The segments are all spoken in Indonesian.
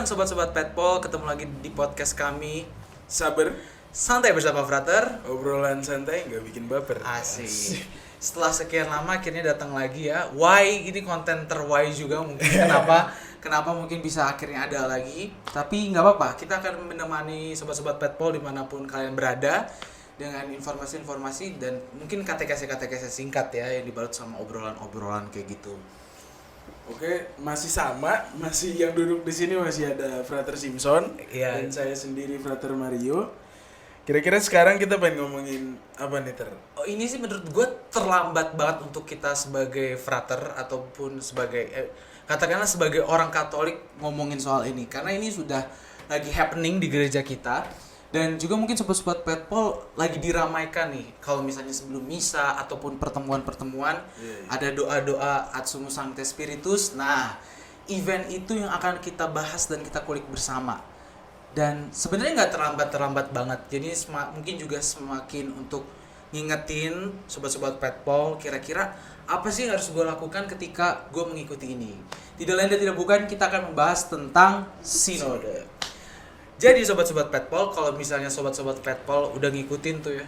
bareng sobat-sobat Petpol, ketemu lagi di podcast kami Sabar, Santai Bersama Frater. obrolan santai nggak bikin baper. Asik. Setelah sekian lama akhirnya datang lagi ya. Why ini konten terwhy juga mungkin kenapa mungkin bisa akhirnya ada lagi. Tapi nggak apa-apa, kita akan menemani sobat-sobat Petpol dimanapun kalian berada dengan informasi-informasi dan mungkin katekese singkat ya yang dibalut sama obrolan-obrolan kayak gitu. Oke, masih sama, masih yang duduk di sini masih ada Frater Simpson Iya. dan saya sendiri Frater Mario. Kira-kira sekarang kita pengen ngomongin apa nih Oh, ini sih menurut gue terlambat banget untuk kita sebagai frater ataupun sebagai katakanlah sebagai orang Katolik ngomongin soal ini karena ini sudah lagi happening di gereja kita dan juga mungkin sobat-sobat Petpol lagi diramaikan nih kalau misalnya sebelum misa ataupun pertemuan-pertemuan ada doa-doa Ad Sumus Sancte Spiritus. Nah, event itu yang akan kita bahas dan kita kulik bersama. Dan sebenarnya nggak terlambat banget, jadi mungkin juga semakin untuk ngingetin sobat-sobat Petpol kira-kira apa sih yang harus gue lakukan ketika gue mengikuti ini. Tidak lain dan tidak bukan, kita akan membahas tentang sinode. Jadi sobat-sobat Petpol, kalau misalnya sobat-sobat Petpol udah ngikutin tuh ya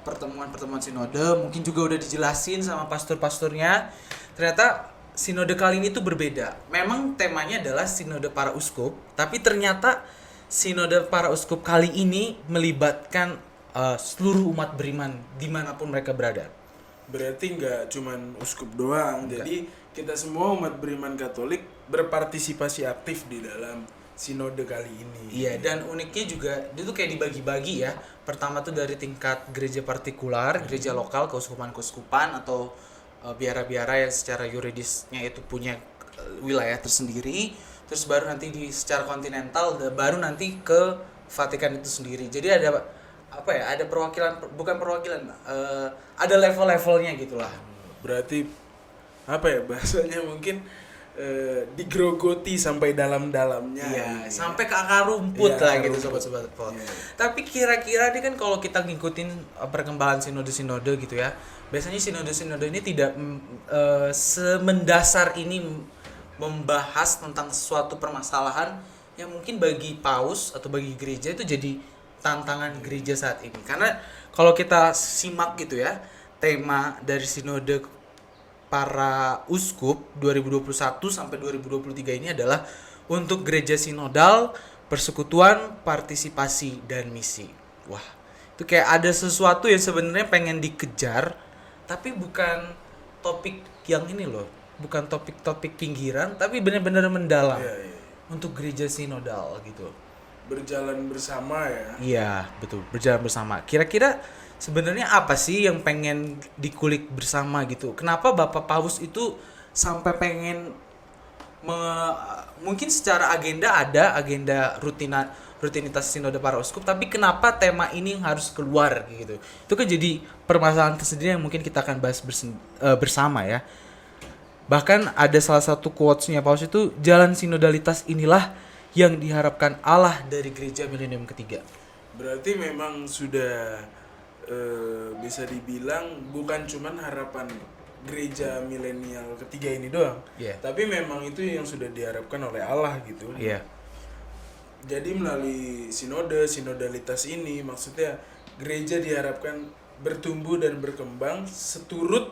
pertemuan-pertemuan sinode, mungkin juga udah dijelasin sama pastor-pastornya, ternyata sinode kali ini tuh berbeda. Memang temanya adalah sinode para uskup, tapi ternyata sinode para uskup kali ini melibatkan seluruh umat beriman dimanapun mereka berada. Berarti nggak cuman uskup doang, jadi kita semua umat beriman Katolik berpartisipasi aktif di dalam sinode kali ini. Iya, dan uniknya juga dia tuh kayak dibagi-bagi ya. Pertama tuh dari tingkat gereja partikular, gereja lokal, keuskupan-keuskupan atau biara-biara yang secara yuridisnya itu punya wilayah tersendiri. Terus baru nanti secara kontinental, baru nanti ke Vatikan itu sendiri. Jadi ada apa ya? Ada perwakilan, bukan perwakilan, ada level-levelnya gitulah. Berarti apa ya bahasanya mungkin digrogoti sampai dalam-dalamnya. Iya, gitu. sampai ke akar rumput Iya, lah akar gitu rumput. sobat-sobat Petpol. Iya. Tapi kira-kira nih kan kalau kita ngikutin perkembangan sinode-sinode gitu ya, biasanya sinode-sinode ini tidak semendasar ini membahas tentang suatu permasalahan yang mungkin bagi paus atau bagi gereja itu jadi tantangan gereja saat ini. Karena kalau kita simak gitu ya, tema dari sinode para uskup 2021 sampai 2023 ini adalah untuk gereja sinodal, persekutuan, partisipasi, dan misi. Wah, itu kayak ada sesuatu yang sebenarnya pengen dikejar, tapi bukan topik yang ini loh, bukan topik-topik pinggiran, tapi benar-benar mendalam Iya. untuk gereja sinodal gitu. Berjalan bersama ya. Iya, betul, berjalan bersama. Kira-kira sebenarnya apa sih yang pengen dikulik bersama gitu? Kenapa Bapak Paus itu sampai pengen mungkin secara agenda ada agenda rutinitas sinode para uskup, tapi kenapa tema ini harus keluar gitu? Itu kan jadi permasalahan tersendiri yang mungkin kita akan bahas bersama ya. Bahkan ada salah satu quotes-nya Paus itu, jalan sinodalitas inilah yang diharapkan Allah dari gereja milenium ketiga. Berarti memang sudah bisa dibilang bukan cuman harapan gereja milenial ketiga ini doang. Iya. Tapi memang itu yang sudah diharapkan oleh Allah gitu. Iya. Jadi melalui sinodalitas ini maksudnya gereja diharapkan bertumbuh dan berkembang seturut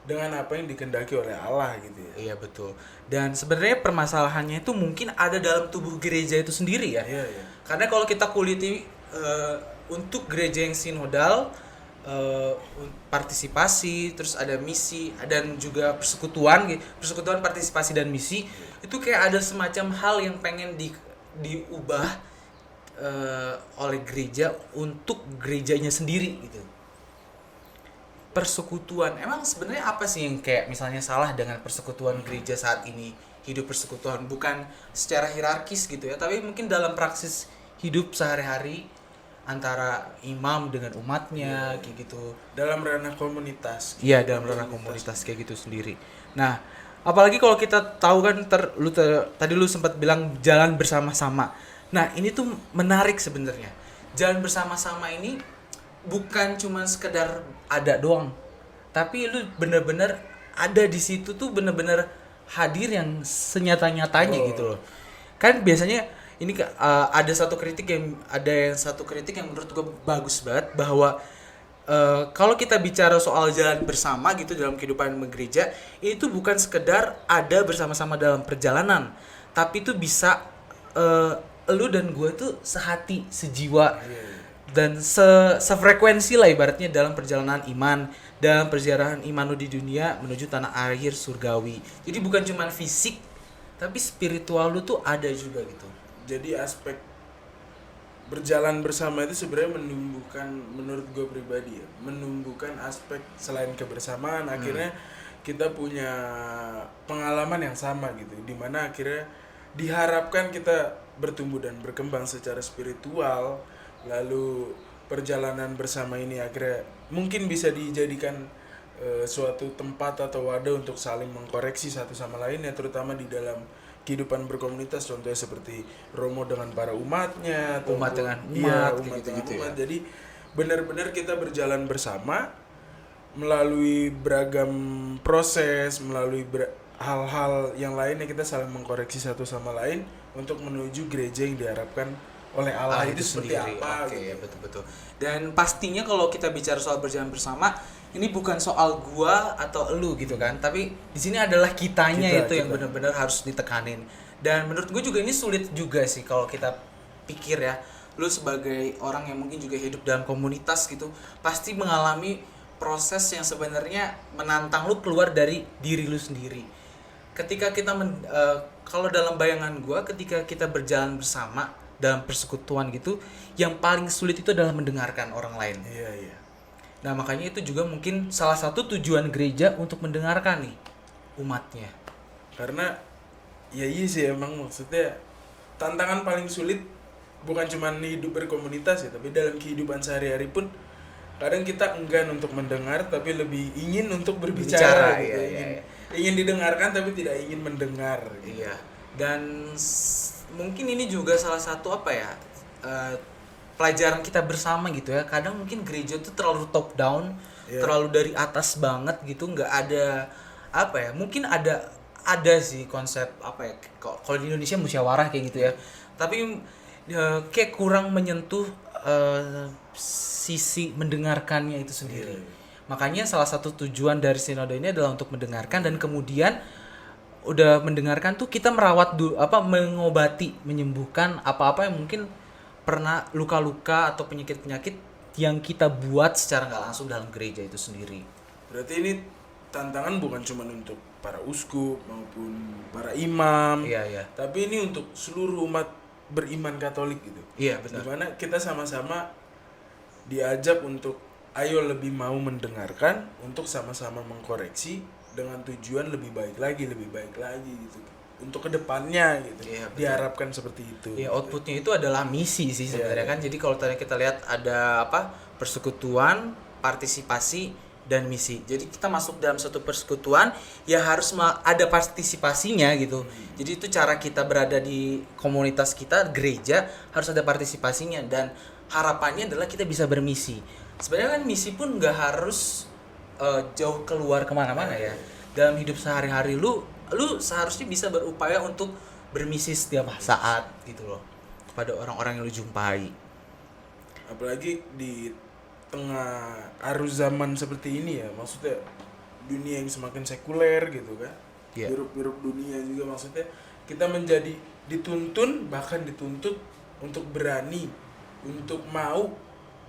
dengan apa yang dikehendaki oleh Allah gitu ya. Iya betul. Dan sebenarnya permasalahannya itu mungkin ada dalam tubuh gereja itu sendiri ya. Iya, iya. Karena kalau kita kuliti untuk gereja yang sinodal, partisipasi, terus ada misi dan juga persekutuan, partisipasi dan misi, itu kayak ada semacam hal yang pengen diubah oleh gereja untuk gerejanya sendiri gitu. Persekutuan, emang sebenarnya apa sih yang kayak misalnya salah dengan persekutuan gereja saat ini? Hidup persekutuan bukan secara hierarkis gitu ya, tapi mungkin dalam praksis hidup sehari-hari antara imam dengan umatnya kayak gitu. Dalam ranah komunitas. Iya, dalam ranah komunitas kayak gitu sendiri. Nah, apalagi kalau kita tahu kan tadi lu sempat bilang jalan bersama-sama. Nah, ini tuh menarik sebenarnya. Jalan bersama-sama ini bukan cuma sekedar ada doang, tapi lu bener-bener ada di situ tuh, bener-bener hadir yang senyata-nyatanya gitu loh. Kan biasanya ini ada satu kritik yang menurut gue bagus banget, bahwa kalau kita bicara soal jalan bersama gitu dalam kehidupan gereja, itu bukan sekedar ada bersama-sama dalam perjalanan, tapi itu bisa lu dan gue tuh sehati, sejiwa, dan sefrekuensi lah ibaratnya dalam perjalanan iman, dalam perjalanan iman lu di dunia menuju tanah air surgawi. Jadi bukan cuma fisik, tapi spiritual lu tuh ada juga gitu. Jadi aspek berjalan bersama itu sebenarnya menumbuhkan, menurut gue pribadi ya, menumbuhkan aspek selain kebersamaan. Akhirnya kita punya pengalaman yang sama gitu, dimana akhirnya diharapkan kita bertumbuh dan berkembang secara spiritual. Lalu perjalanan bersama ini akhirnya mungkin bisa dijadikan suatu tempat atau wadah untuk saling mengkoreksi satu sama lain ya, terutama di dalam kehidupan berkomunitas, contohnya seperti Romo dengan para umatnya, atau Umat dengan iya, umat, umat dengan gitu-gitu umat. ya. Jadi benar-benar kita berjalan bersama melalui beragam proses, melalui hal-hal yang lainnya, kita saling mengkoreksi satu sama lain untuk menuju gereja yang diharapkan oleh Allah itu seperti sendiri. apa Oke, gitu. betul-betul. Dan pastinya kalau kita bicara soal berjalan bersama, ini bukan soal gua atau elu gitu kan, tapi di sini adalah kitanya itu yang Kita. benar-benar harus ditekanin. Dan menurut gue juga ini sulit juga sih kalau kita pikir ya. Lu sebagai orang yang mungkin juga hidup dalam komunitas gitu, pasti mengalami proses yang sebenarnya menantang lu keluar dari diri lu sendiri. Ketika kita kalau dalam bayangan gua, ketika kita berjalan bersama dalam persekutuan gitu, yang paling sulit itu adalah mendengarkan orang lain. Iya, iya. Nah makanya itu juga mungkin salah satu tujuan gereja untuk mendengarkan nih umatnya. Karena ya iya sih, emang maksudnya tantangan paling sulit bukan cuma hidup berkomunitas ya, tapi dalam kehidupan sehari-hari pun kadang kita enggan untuk mendengar tapi lebih ingin untuk berbicara gitu. Ingin didengarkan tapi tidak ingin mendengar gitu. Iya. Dan mungkin ini juga salah satu apa ya, pelajaran kita bersama gitu ya. Kadang mungkin gereja tuh terlalu top down, terlalu dari atas banget gitu, nggak ada apa ya, mungkin ada sih konsep apa ya, kalau di Indonesia musyawarah kayak gitu ya, tapi kayak kurang menyentuh sisi mendengarkannya itu sendiri. Makanya salah satu tujuan dari sinode ini adalah untuk mendengarkan, dan kemudian udah mendengarkan tuh kita merawat dulu, mengobati, menyembuhkan apa-apa yang mungkin pernah luka-luka atau penyakit-penyakit yang kita buat secara nggak langsung dalam gereja itu sendiri. Berarti ini tantangan bukan cuma untuk para uskup maupun para imam, Iya. tapi ini untuk seluruh umat beriman Katolik gitu. Iya, benar. Dimana kita sama-sama diajak untuk ayo lebih mau mendengarkan, untuk sama-sama mengkoreksi dengan tujuan lebih baik lagi gitu. Untuk kedepannya gitu. Iya, betul. Diharapkan seperti itu. Ya, outputnya itu adalah misi sih sebenarnya kan. Jadi kalau tadi kita lihat ada persekutuan, partisipasi, dan misi. Jadi kita masuk dalam satu persekutuan ya harus ada partisipasinya gitu. Jadi itu cara kita berada di komunitas kita, gereja, harus ada partisipasinya, dan harapannya adalah kita bisa bermisi. Sebenarnya kan misi pun nggak harus jauh keluar kemana-mana ya. Dalam hidup sehari-hari lu seharusnya bisa berupaya untuk bermisi setiap saat gitu loh kepada orang-orang yang lu jumpai. Apalagi di tengah arus zaman seperti ini ya, maksudnya dunia yang semakin sekuler gitu kan. Iya. Hiruk-hiruk dunia juga, maksudnya kita menjadi bahkan dituntut untuk berani, untuk mau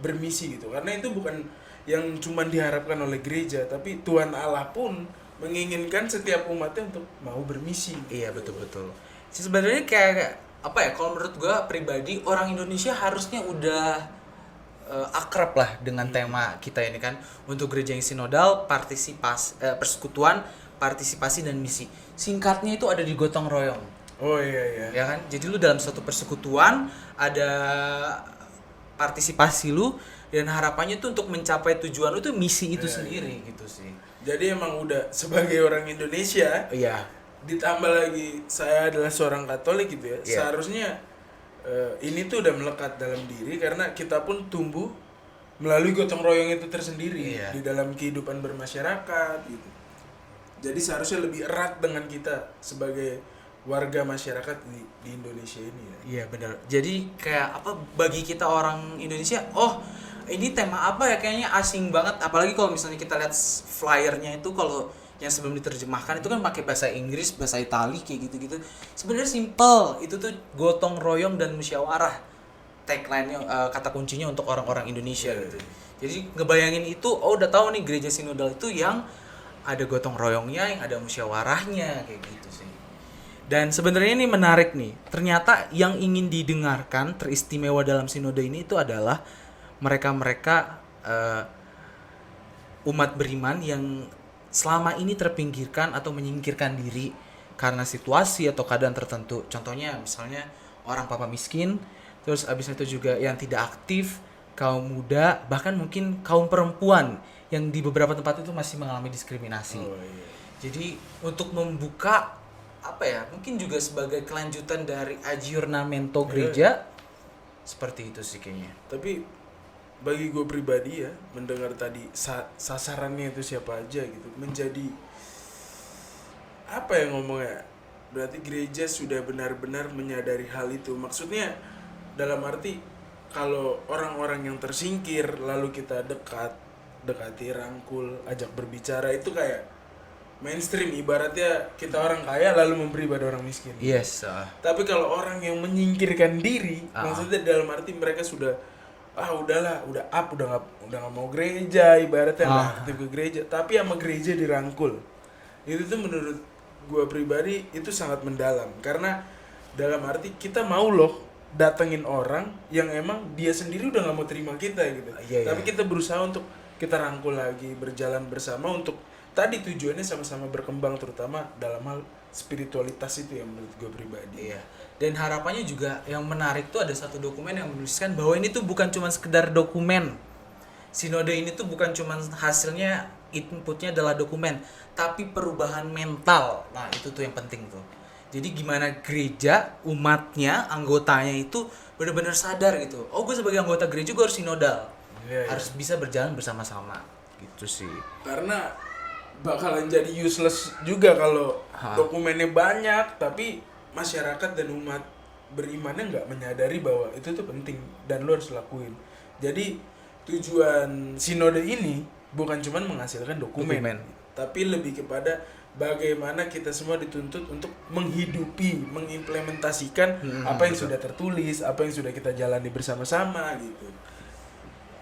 bermisi gitu. Karena itu bukan yang cuma diharapkan oleh gereja, tapi Tuhan Allah pun menginginkan setiap umatnya untuk mau bermisi. Iya, betul-betul. Sebenarnya kayak apa ya, kalau menurut gua pribadi, orang Indonesia harusnya udah akrab lah dengan tema kita ini kan, untuk gereja yang sinodal, persekutuan, partisipasi, dan misi. Singkatnya itu ada di gotong royong. Oh iya. Ya kan? Jadi lu dalam suatu persekutuan ada partisipasi lu, dan harapannya tuh untuk mencapai tujuan lu tuh misi itu sendiri gitu sih. Jadi emang udah sebagai orang Indonesia, Iya. ditambah lagi saya adalah seorang Katolik gitu ya. Iya. Seharusnya ini tuh udah melekat dalam diri, karena kita pun tumbuh melalui gotong royong itu tersendiri. Iya. Di dalam kehidupan bermasyarakat gitu. Jadi seharusnya lebih erat dengan kita sebagai warga masyarakat di Indonesia ini ya. Iya benar. Jadi kayak apa bagi kita orang Indonesia, oh ini tema apa ya, kayaknya asing banget. Apalagi kalau misalnya kita lihat flyernya itu, kalau yang sebelum diterjemahkan itu kan pakai bahasa Inggris, bahasa Itali kayak gitu-gitu. Sebenarnya simple. Itu tuh gotong royong dan musyawarah. Tagline-nya, kata kuncinya untuk orang-orang Indonesia gitu. Jadi ngebayangin itu, oh udah tahu nih gereja sinodal itu yang ada gotong royongnya, yang ada musyawarahnya kayak gitu sih. Dan sebenarnya ini menarik nih. Ternyata yang ingin didengarkan teristimewa dalam sinode ini itu adalah mereka-mereka umat beriman yang selama ini terpinggirkan atau menyingkirkan diri karena situasi atau keadaan tertentu. Contohnya misalnya orang papa miskin, terus abis itu juga yang tidak aktif, kaum muda, bahkan mungkin kaum perempuan yang di beberapa tempat itu masih mengalami diskriminasi. Oh, iya. Jadi untuk membuka apa ya, mungkin juga sebagai kelanjutan dari aggiornamento gereja, seperti itu sih kayaknya. Tapi bagi gue pribadi ya, mendengar tadi sasarannya itu siapa aja gitu, menjadi apa ya ngomongnya, berarti gereja sudah benar-benar menyadari hal itu. Maksudnya dalam arti kalau orang-orang yang tersingkir lalu kita dekati, rangkul, ajak berbicara, itu kayak mainstream. Ibaratnya kita orang kaya lalu memberi pada orang miskin. Yes. Tapi kalau orang yang menyingkirkan diri, maksudnya dalam arti mereka sudah udahlah, udah nggak mau gereja, ibaratnya nggak aktif ke gereja, tapi sama gereja dirangkul. Itu tuh menurut gua pribadi itu sangat mendalam, karena dalam arti kita mau loh datengin orang yang emang dia sendiri udah nggak mau terima kita gitu. Tapi kita berusaha untuk kita rangkul lagi, berjalan bersama untuk tadi tujuannya sama-sama berkembang, terutama dalam hal spiritualitas itu yang menurut gue pribadi. Iya. Dan harapannya juga yang menarik tuh ada satu dokumen yang menuliskan bahwa ini tuh bukan cuma sekedar dokumen. Sinode ini tuh bukan cuma hasilnya, inputnya adalah dokumen, tapi perubahan mental. Nah, itu tuh yang penting tuh. Jadi gimana gereja, umatnya, anggotanya itu benar-benar sadar gitu. Oh, gue sebagai anggota gereja gue harus sinodal. Harus bisa berjalan bersama-sama. Gitu sih. Karena bakalan jadi useless juga kalau dokumennya banyak tapi masyarakat dan umat berimannya nggak menyadari bahwa itu tuh penting dan lo harus lakuin. Jadi tujuan sinode ini bukan cuma menghasilkan dokumen, tapi lebih kepada bagaimana kita semua dituntut untuk menghidupi, mengimplementasikan apa yang sudah tertulis, apa yang sudah kita jalani bersama-sama gitu.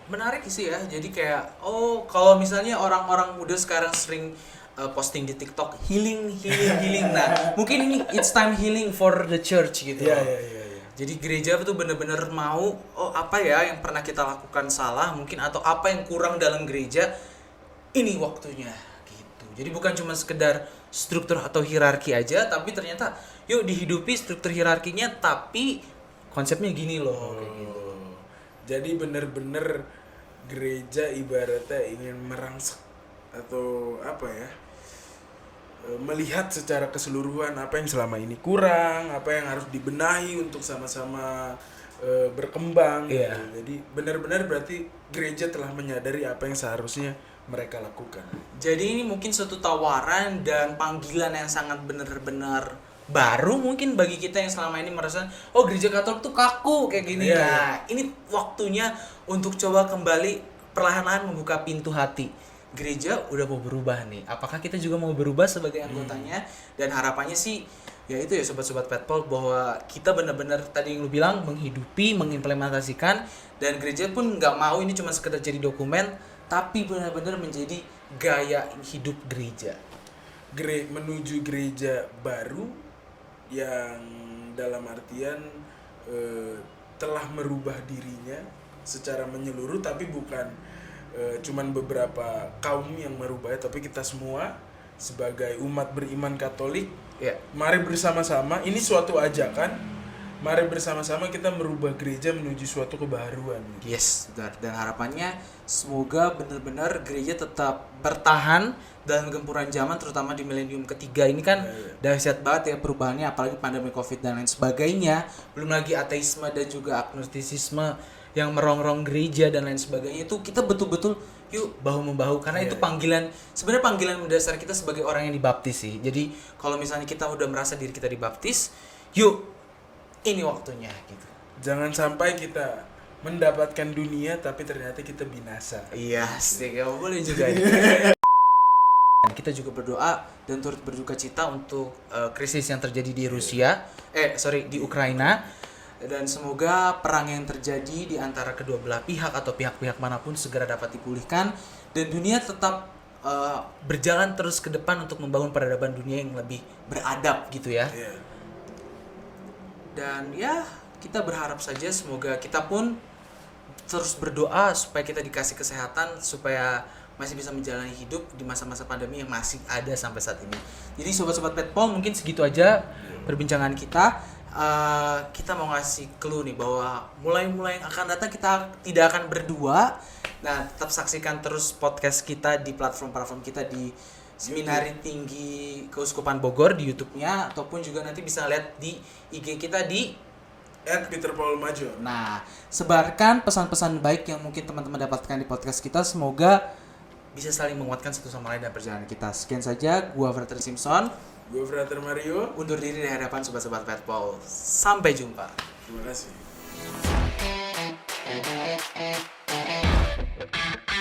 Menarik sih ya. Jadi kayak kalau misalnya orang-orang muda sekarang sering posting di TikTok healing. Nah, mungkin ini it's time healing for the church gitu. Iya. Jadi gereja tuh benar-benar mau apa ya yang pernah kita lakukan salah mungkin, atau apa yang kurang dalam gereja, ini waktunya gitu. Jadi bukan cuma sekedar struktur atau hierarki aja, tapi ternyata yuk dihidupi struktur hierarkinya tapi konsepnya gini loh kayak gitu. Jadi benar-benar gereja ibaratnya ingin merangsek atau apa ya, melihat secara keseluruhan apa yang selama ini kurang, apa yang harus dibenahi untuk sama-sama berkembang. Iya. Gitu. Jadi benar-benar berarti gereja telah menyadari apa yang seharusnya mereka lakukan. Jadi ini mungkin suatu tawaran dan panggilan yang sangat benar-benar baru mungkin bagi kita yang selama ini merasa gereja Katolik tuh kaku kayak gini. Nah, ini waktunya untuk coba kembali perlahan-lahan membuka pintu hati. Gereja udah mau berubah nih. Apakah kita juga mau berubah sebagai anggotanya? Dan harapannya sih ya itu ya sobat-sobat Petpol, bahwa kita benar-benar tadi yang lu bilang menghidupi, mengimplementasikan, dan gereja pun nggak mau ini cuma sekedar jadi dokumen, tapi benar-benar menjadi gaya hidup gereja. Menuju gereja baru yang dalam artian telah merubah dirinya secara menyeluruh, tapi bukan cuman beberapa kaum yang merubahnya, tapi kita semua sebagai umat beriman Katolik, mari bersama-sama, ini suatu ajakan, mari bersama-sama kita merubah gereja menuju suatu kebaruan. Yes, benar. Dan harapannya semoga benar-benar gereja tetap bertahan dalam gempuran zaman, terutama di milenium ketiga ini kan dahsyat banget ya perubahannya, apalagi pandemi Covid dan lain sebagainya. Belum lagi ateisme dan juga agnostisisme yang merongrong gereja dan lain sebagainya, itu kita betul-betul yuk bahu membahu, karena itu panggilan, sebenarnya panggilan mendasar kita sebagai orang yang dibaptis sih. Jadi kalau misalnya kita udah merasa diri kita dibaptis, yuk ini waktunya gitu. Jangan sampai kita mendapatkan dunia tapi ternyata kita binasa. Iya, sih gak boleh juga. Dan kita juga berdoa dan turut berduka cita untuk krisis yang terjadi di di Ukraina, dan semoga perang yang terjadi di antara kedua belah pihak atau pihak-pihak manapun segera dapat dipulihkan dan dunia tetap berjalan terus ke depan untuk membangun peradaban dunia yang lebih beradab gitu ya. Iya. Dan ya kita berharap saja semoga kita pun terus berdoa supaya kita dikasih kesehatan, supaya masih bisa menjalani hidup di masa-masa pandemi yang masih ada sampai saat ini. Jadi sobat-sobat Petpol, mungkin segitu aja perbincangan kita. Kita mau ngasih clue nih bahwa mulai yang akan datang kita tidak akan berdua. Nah, tetap saksikan terus podcast kita di platform-platform kita di Seminari Tinggi Keuskupan Bogor di YouTube-nya, ataupun juga nanti bisa lihat di IG kita di @PeterPaul_Majo. Nah, sebarkan pesan-pesan baik yang mungkin teman-teman dapatkan di podcast kita. Semoga bisa saling menguatkan satu sama lain dalam perjalanan kita. Sekian saja, gua Frater Simpson. Gue Frater Mario. Undur diri di hadapan sobat-sobat Petpol. Sampai jumpa. Terima kasih.